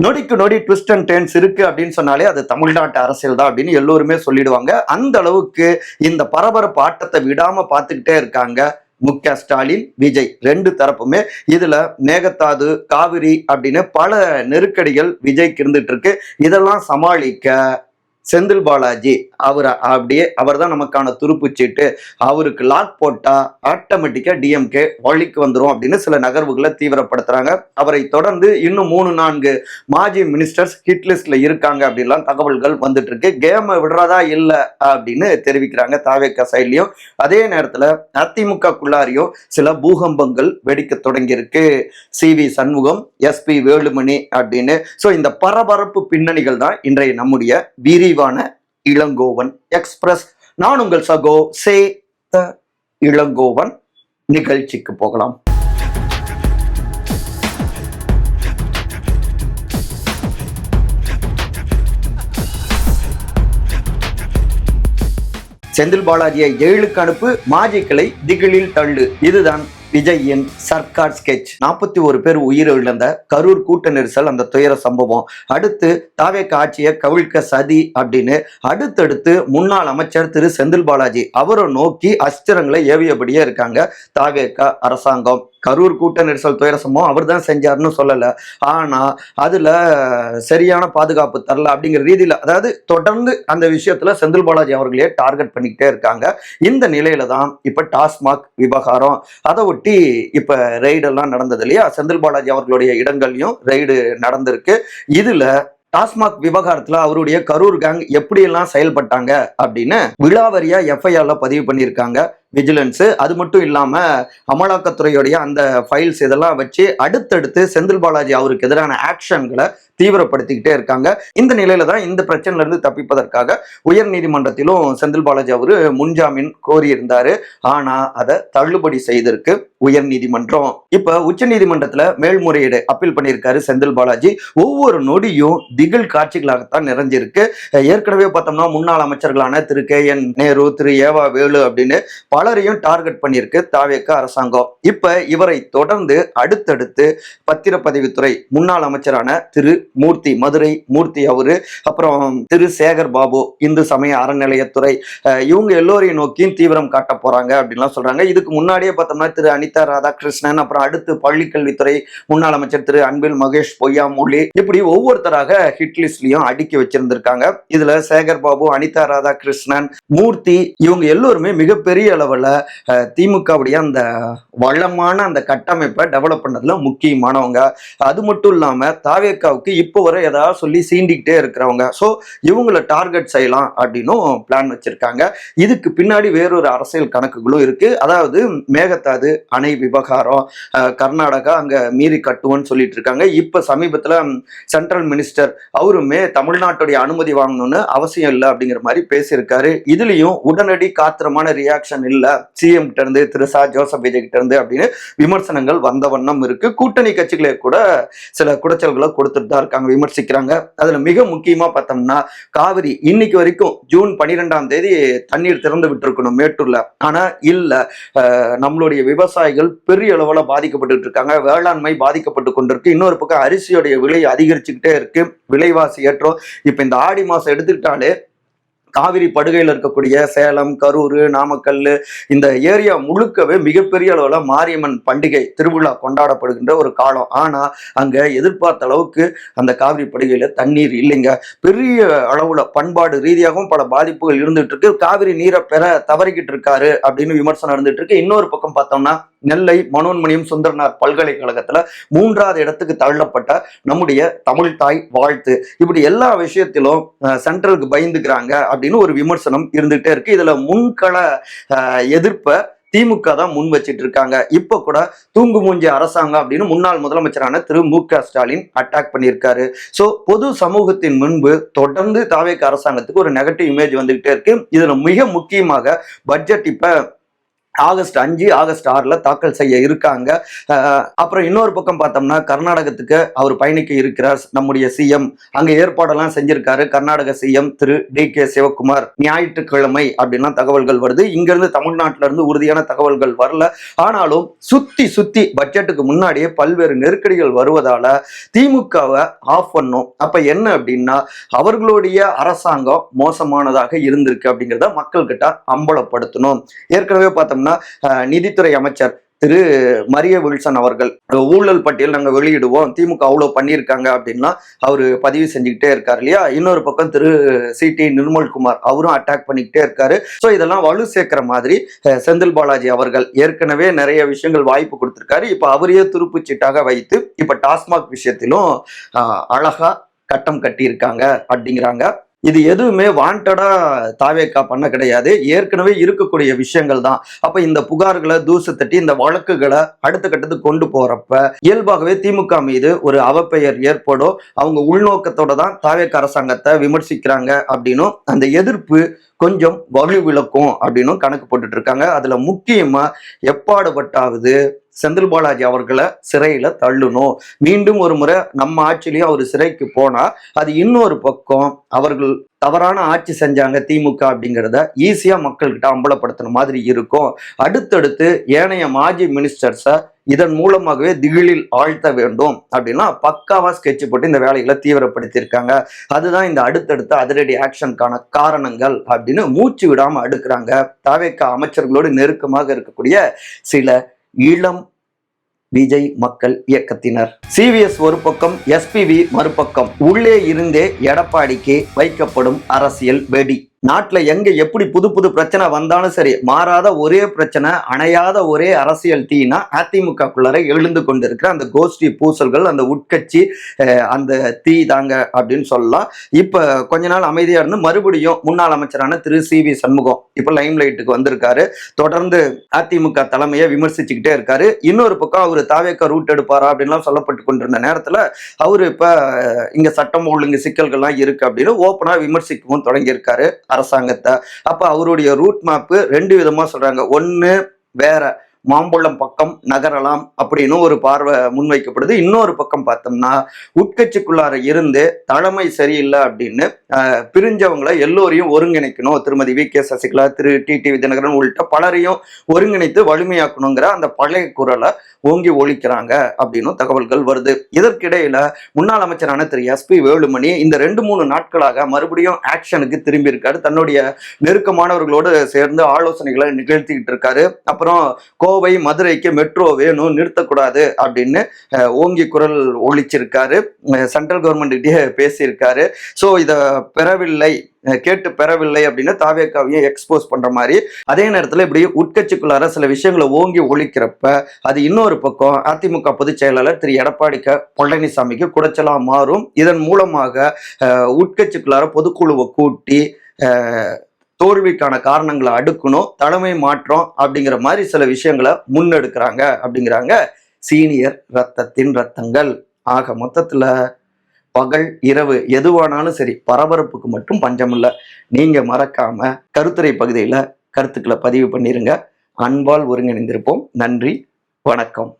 நொடிக்கு நொடி twist and turns இருக்கு அப்படின்னு சொன்னாலே அது தமிழ்நாட்டு அரசியல் தான் அப்படின்னு எல்லோருமே சொல்லிடுவாங்க. அந்த அளவுக்கு இந்த பரபரப்பு ஆட்டத்தை விடாம பார்த்துக்கிட்டே இருக்காங்க ஸ்டாலின், விஜய் ரெண்டு தரப்புமே. இதுல மேகதாது, காவிரி அப்படின்னு பல நெருக்கடிகள் விஜய்க்கு இருந்துட்டு இருக்கு. இதெல்லாம் சமாளிக்க செந்தில் பாலாஜி அவர் தான் நமக்கான துருப்பு சீட்டு, அவருக்கு லாக் போட்டா ஆட்டோமேட்டிக்கா டிஎம்கே வழிக்கு வந்துரும் அப்படின்னு சில நகர்வுகளை தீவிரப்படுத்துறாங்க. அவரை தொடர்ந்து இன்னும் 3-4 மாஜி மினிஸ்டர்ஸ் ஹிட் லிஸ்ட்ல இருக்காங்க அப்படின்லாம் தகவல்கள் வந்துட்டு இருக்கு. கேமை விடுறதா இல்லை அப்படின்னு தெரிவிக்கிறாங்க தாவேகா சைட்லயும். அதே நேரத்துல அதிமுகக்குள்ளாரியும் சில பூகம்பங்கள் வெடிக்க தொடங்கி இருக்கு. CV சண்முகம், SP வேலுமணி அப்படின்னு. சோ இந்த பரபரப்பு பின்னணிகள் தான் இன்றைய நம்முடைய விரிவான இளங்கோவன் எக்ஸ்பிரஸ். நான் உங்கள் சகோ சே இளங்கோவன். நிகழ்ச்சிக்கு போகலாம். செந்தில் பாலாஜியை ஜெயிலுக்கு அனுப்பு, மாஜிக்களை திகிலில் தள்ளு. இதுதான் விஜயின் சர்க்கார் ஸ்கெட்ச். 41 பேர் உயிரிழந்த கரூர் கூட்ட நெரிசல், அந்த துயர சம்பவம். அடுத்து தாவேகா ஆட்சியை கவிழ்க்க சதி அப்படின்னு அடுத்தடுத்து முன்னாள் அமைச்சர் திரு செந்தில் பாலாஜி அவரை நோக்கி அஸ்திரங்களை ஏவியபடியே இருக்காங்க தாவேகா அரசாங்கம். கரூர் கூட்ட நெரிசல் துயர சம்பவம் அவர் தான் செஞ்சாருன்னு சொல்லல, ஆனா அதுல சரியான பாதுகாப்பு தரல அப்படிங்கிற ரீதியில, அதாவது தொடர்ந்து அந்த விஷயத்துல செந்தில் பாலாஜி அவர்களே டார்கெட் பண்ணிக்கிட்டே இருக்காங்க. இந்த நிலையில தான் இப்ப டாஸ்மாக் விவகாரம், அதை ஒட்டி இப்ப ரெய்டு எல்லாம் நடந்தது இல்லையா. செந்தில் பாலாஜி அவர்களுடைய இடங்கள்லயும் ரெய்டு நடந்திருக்கு. இதுல டாஸ்மாக் விவகாரத்துல அவருடைய கரூர் கேங் எப்படி எல்லாம் செயல்பட்டாங்க அப்படின்னு விழாவரியா FIR பதிவு பண்ணியிருக்காங்க விஜிலன்ஸ். அது மட்டும் இல்லாம அமலாக்கத்துறையுடைய அந்த ஃபைல்ஸ் இதெல்லாம் வச்சு அடுத்தடுத்து செந்தில் பாலாஜி அவருக்கு எதிரான ஆக்ஷன்களை தீவிரப்படுத்திக்கிட்டே இருக்காங்க. இந்த நிலையில தான் இந்த பிரச்சனையில இருந்து தப்பிப்பதற்காக உயர் நீதிமன்றத்திலும் செந்தில் பாலாஜி அவரு முன்ஜாமீன் கோரியிருந்தாரு. ஆனா அதை தள்ளுபடி செய்திருக்கு உயர் நீதிமன்றம். இப்ப உச்ச நீதிமன்றத்துல மேல்முறையீடு அப்பீல் பண்ணியிருக்காரு செந்தில் பாலாஜி. ஒவ்வொரு நொடியும் திகில் காட்சிகளாகத்தான் நிறைஞ்சிருக்கு. ஏற்கனவே பார்த்தோம்னா முன்னாள் அமைச்சர்களான திரு KN நேரு, திரு ஏவா வேலு அப்படின்னு பலரையும் டார்கெட் பண்ணியிருக்கு தாவேகா அரசாங்கம். இப்ப இவரை தொடர்ந்து அடுத்தடுத்து பத்திரப்பதிவுத்துறை முன்னாள் அமைச்சரான திரு மூர்த்தி, மதுரை மூர்த்தி அவரு, அப்புறம் திரு சேகர் பாபு இந்து சமய அறநிலையத்துறை, இவங்க எல்லோரையும் நோக்கியும் தீவிரம் காட்ட போறாங்க அப்படின்லாம் சொல்றாங்க. இதுக்கு முன்னாடியே பார்த்தோம்னா திரு அனிதா ராதாகிருஷ்ணன், அப்புறம் அடுத்து பள்ளிக்கல்வித்துறை முன்னாள் அமைச்சர் திரு அன்பில் மகேஷ் பொய்யாமொழி, இப்படி ஒவ்வொருத்தராக ஹிட் லிஸ்ட்லயும் அடுக்கி வச்சிருந்திருக்காங்க. இதுல சேகர் பாபு, அனிதா ராதாகிருஷ்ணன், மூர்த்தி இவங்க எல்லோருமே மிகப்பெரிய அளவுல திமுகவுடைய அந்த வளமான அந்த கட்டமைப்பை டெவலப் பண்ணதுல முக்கியமானவங்க. அது மட்டும் இல்லாம தாவேகாவுக்கு இப்போ வரை ஏதாவது சொல்லி சீண்டிக்கிட்டே இருக்கிறவங்க. ஸோ இவங்களை டார்கெட் செய்யலாம் அப்படின்னும் பிளான் வச்சிருக்காங்க. இதுக்கு பின்னாடி வேறொரு அரசியல் கணக்குகளும் இருக்கு. அதாவது மேகதாது அணை விவகாரம், கர்நாடகா அங்க மீறி கட்டுவோன்னு சொல்லிட்டு இருக்காங்க. இப்ப சமீபத்துல சென்ட்ரல் மினிஸ்டர் அவருமே தமிழ்நாட்டுடைய அனுமதி வாங்கணும்னு அவசியம் இல்லை அப்படிங்கிற மாதிரி பேசியிருக்காரு. இதுலயும் உடனடி காத்திரமான ரியாக்ஷன் இல்ல சிஎம் கிட்ட இருந்து, திரு ஜோசப் விஜய் கிட்ட இருந்து அப்படின்னு விமர்சனங்கள் வந்த வண்ணம் இருக்கு. கூட்டணி கட்சிகளே கூட சில குடைச்சல்களை கொடுத்துட்டு தான் இருக்காங்க, விமர்சிக்கிறாங்க. அதுல மிக முக்கியமா பார்த்தோம்னா காவிரி இன்னைக்கு வரைக்கும் ஜூன் 12ஆம் தேதி தண்ணீர் திறந்து விட்டுருக்கணும் மேட்டூர்ல. ஆனா இல்ல, நம்மளுடைய விவசாயிகள் பெரிய அளவுல பாதிக்கப்பட்டு இருக்காங்க, வேளாண்மை பாதிக்கப்பட்டு கொண்டிருக்கு. இன்னொரு பக்கம் அரிசியோடைய விலை அதிகரிச்சுக்கிட்டே இருக்கு, விலைவாசி ஏற்றம். இப்ப இந்த ஆடி மாசம் எடுத்துக்கிட்டாலே காவிரி படுகையில் இருக்கக்கூடிய சேலம், கரூர், நாமக்கல் இந்த ஏரியா முழுக்கவே மிகப்பெரிய அளவுல மாரியம்மன் பண்டிகை திருவிழா கொண்டாடப்படுகின்ற ஒரு காலம். ஆனா அங்க எதிர்பார்த்த அளவுக்கு அந்த காவிரி படுகையில தண்ணீர் இல்லைங்க. பெரிய அளவுல பண்பாடு ரீதியாகவும் பல பாதிப்புகள் இருந்துட்டு இருக்கு. காவிரி நீரை பெற தவறிக்கிட்டு இருக்காரு அப்படின்னு விமர்சனம் இருந்துட்டு இருக்கு. இன்னொரு பக்கம் பார்த்தோம்னா நெல்லை மனோன்மணியம் சுந்தரனார் பல்கலைக்கழகத்துல 3வது இடத்துக்கு தள்ளப்பட்ட நம்முடைய தமிழ் தாய் வாழ்த்து, இப்படி எல்லா விஷயத்திலும் சென்ட்ரலுக்கு பயந்துக்கிறாங்க அப்படின்னு ஒரு விமர்சனம் இருந்துகிட்டே இருக்கு. இதுல முன்கள எதிர்ப்ப திமுக தான் முன் வச்சிட்டு இருக்காங்க. இப்ப கூட தூங்கு மூஞ்சி அரசாங்கம் அப்படின்னு முன்னாள் முதலமைச்சரான திரு ஸ்டாலின் அட்டாக் பண்ணியிருக்காரு. சோ பொது சமூகத்தின் முன்பு தொடர்ந்து தாவேகா அரசாங்கத்துக்கு ஒரு நெகட்டிவ் இமேஜ் வந்துகிட்டே இருக்கு. இதுல மிக முக்கியமாக பட்ஜெட் இப்ப ஆகஸ்ட் 5 ஆகஸ்ட் 6 தாக்கல் செய்ய இருக்காங்க. அப்புறம் இன்னொரு பக்கம் பார்த்தோம்னா கர்நாடகத்துக்கு அவர் பயணிக்க இருக்கிறார் நம்முடைய சிஎம். அங்க ஏற்பாடெல்லாம் செஞ்சிருக்காரு கர்நாடக சிஎம் திரு DK சிவகுமார். ஞாயிற்றுக்கிழமை அப்படின்லாம் தகவல்கள் வருது. இங்க இருந்து தமிழ்நாட்டில இருந்து உறுதியான தகவல்கள் வரல. ஆனாலும் சுத்தி சுத்தி பட்ஜெட்டுக்கு முன்னாடியே பல்வேறு நெருக்கடிகள் வருவதால திமுகவை ஆஃப் பண்ணும். அப்ப என்ன அப்படின்னா அவர்களுடைய அரசாங்கம் மோசமானதாக இருந்திருக்கு அப்படிங்கிறத மக்கள் கிட்ட அம்பலப்படுத்தணும். ஏற்கனவே பார்த்தோம்னா நிதித்துறை அமைச்சர் திரு மரிய வில்சன் அவர்கள் ஊழல் பட்டியல் நாங்கள் வெளியிடுவோம், திமுக அவ்வளோ பண்ணியிருக்காங்க அப்படின்னா அவரு பதிவு செஞ்சுக்கிட்டே இருக்காரு இல்லையா. இன்னொரு பக்கம் திரு CT நிர்மல்குமார் அவரும் அட்டாக் பண்ணிக்கிட்டே இருக்காரு. ஸோ இதெல்லாம் வலு சேர்க்கிற மாதிரி செந்தில் பாலாஜி அவர்கள் ஏற்கனவே நிறைய விஷயங்கள் வாய்ப்பு கொடுத்திருக்காரு. இப்போ அவரையே துருப்புச்சீட்டாக வைத்து இப்போ டாஸ்மாக் விஷயத்திலும் அழகா கட்டம் கட்டியிருக்காங்க அப்படிங்கிறாங்க. இது எதுவுமே வாண்டடா தாவேக்கா பண்ண கிடையாது, ஏற்கனவே இருக்கக்கூடிய விஷயங்கள் தான். அப்ப இந்த புகார்களை தூசு தட்டி இந்த வழக்குகளை அடுத்த கட்டத்துக்கு கொண்டு போறப்ப இயல்பாகவே திமுக மீது ஒரு அவப்பெயர் ஏற்படும். அவங்க உள்நோக்கத்தோட தான் தாவேக்கா அரசாங்கத்தை விமர்சிக்கிறாங்க அப்படின்னும் அந்த எதிர்ப்பு கொஞ்சம் வலு விளக்கும் அப்படின்னும் கணக்கு போட்டுட்டு இருக்காங்க. அதுல முக்கியமா எப்பாடுபட்டாவது செந்தில் பாலாஜி அவர்களை சிறையில தள்ளணும். மீண்டும் ஒரு முறை நம்ம ஆட்சியிலையும் அவர் சிறைக்கு போனா அது இன்னொரு பக்கம் அவர்கள் தவறான ஆட்சி செஞ்சாங்க திமுக அப்படிங்கிறத ஈஸியா மக்கள்கிட்ட அம்பலப்படுத்தின மாதிரி இருக்கும். அடுத்தடுத்து ஏனைய மாஜி மினிஸ்டர்ஸை இதன் மூலமாகவே திகிலில் ஆழ்த்த வேண்டும் அப்படின்னா பக்காவா ஸ்கெட்ச் போட்டு இந்த வேலைகளை தீவிரப்படுத்தியிருக்காங்க. அதுதான் இந்த அடுத்தடுத்த அதிரடி ஆக்ஷனுக்கான காரணங்கள் அப்படின்னு மூச்சு விடாம அடுக்குறாங்க தாவேக்கா அமைச்சர்களோடு நெருக்கமாக இருக்கக்கூடிய சில இளம் விஜய் மக்கள் இயக்கத்தினர். CVS ஒரு பக்கம், SPV மறுபக்கம். உள்ளே இருந்தே எடப்பாடிக்கு வைக்கப்படும் அரசியல் வெடி. நாட்டுல எங்க எப்படி புது புது பிரச்சனை வந்தாலும் சரி, மாறாத ஒரே பிரச்சனை, அணையாத ஒரே அரசியல் தீனா அதிமுகக்குள்ளார எழுந்து கொண்டிருக்கிற அந்த கோஷ்டி பூசல்கள், அந்த உட்கட்சி அந்த தீ தாங்க அப்படின்னு சொல்லலாம். இப்ப கொஞ்ச நாள் அமைதியா இருந்து மறுபடியும் முன்னாள் அமைச்சரான திரு CV சண்முகம் இப்ப லைம் லைட்டுக்கு வந்திருக்காரு. தொடர்ந்து அதிமுக தலைமையை விமர்சிச்சுக்கிட்டே இருக்காரு. இன்னொரு பக்கம் அவரு தாவேக்கா ரூட் எடுப்பாரா அப்படின்லாம் சொல்லப்பட்டு கொண்டிருந்த நேரத்துல அவரு இப்ப இங்க சட்டம் ஒழுங்கு சிக்கல்கள்லாம் இருக்கு அப்படின்னு ஓப்பனா விமர்சிக்கவும் தொடங்கியிருக்காரு அரசாங்கத்தை. அப்ப அவருடைய ரூட் மேப் ரெண்டு விதமா சொல்றாங்க. ஒன்னு வேற மாம்பழம் பக்கம் நகரலாம் அப்படின்னு ஒரு பார்வை முன்வைக்கப்படுது. இன்னொரு பக்கம் பார்த்தோம்னா உட்கட்சிக்குள்ளார இருந்து தலைமை சரியில்லை அப்படின்னு பிரிஞ்சவங்களை எல்லோரையும் ஒருங்கிணைக்கணும். திருமதி VK சசிகலா, திரு TTV தினகரன் உள்ளிட்ட பலரையும் ஒருங்கிணைத்து வலிமையாக்கணுங்கிற அந்த பழைய குரலை ஓங்கி ஒழிக்கிறாங்க அப்படின்னு தகவல்கள் வருது. இதற்கிடையில முன்னாள் அமைச்சரான திரு SP வேலுமணி இந்த 2-3 நாட்களாக மறுபடியும் ஆக்ஷனுக்கு திரும்பி இருக்காரு. தன்னுடைய நெருக்கமானவர்களோடு சேர்ந்து ஆலோசனைகளை நிகழ்த்திக்கிட்டு இருக்காரு. அப்புறம் கோவை மதுரைக்கு மெட்ரோ வேணும், நிறுத்தக்கூடாது அப்படின்னு ஓங்கி குரல் ஒழிச்சிருக்காரு. சென்ட்ரல் கவர்மெண்ட் கிட்டே பேசியிருக்காரு. ஸோ இதை கேட்டு பெறவில்லை அப்படின்னு தாவேக்காவையும் எக்ஸ்போஸ் பண்ற மாதிரி, அதே நேரத்தில் இப்படி உட்கட்சிக்குள்ளார சில விஷயங்களை ஓங்கி ஒழிக்கிறப்ப அது இன்னொரு பக்கம் அதிமுக பொதுச் செயலாளர் திரு எடப்பாடி பழனிசாமிக்கு குடைச்சலா மாறும். இதன் மூலமாக உட்கட்சிக்குள்ளார பொதுக்குழுவை கூட்டி தோல்விக்கான காரணங்களை அடுக்கணும், தலைமை மாற்றம் அப்படிங்கிற மாதிரி சில விஷயங்களை முன்னெடுக்கிறாங்க அப்படிங்கிறாங்க சீனியர் ரத்தத்தின் ரத்தங்கள். ஆக மொத்தத்துல பகல் இரவு எதுவானாலும் சரி, பரபரப்புக்கு மட்டும் பஞ்சம் இல்லை. நீங்க மறக்காம கருத்துரை பகுதியில கருத்துக்களை பதிவு பண்ணிருங்க. அன்பால் ஒருங்கிணைந்திருப்போம். நன்றி, வணக்கம்.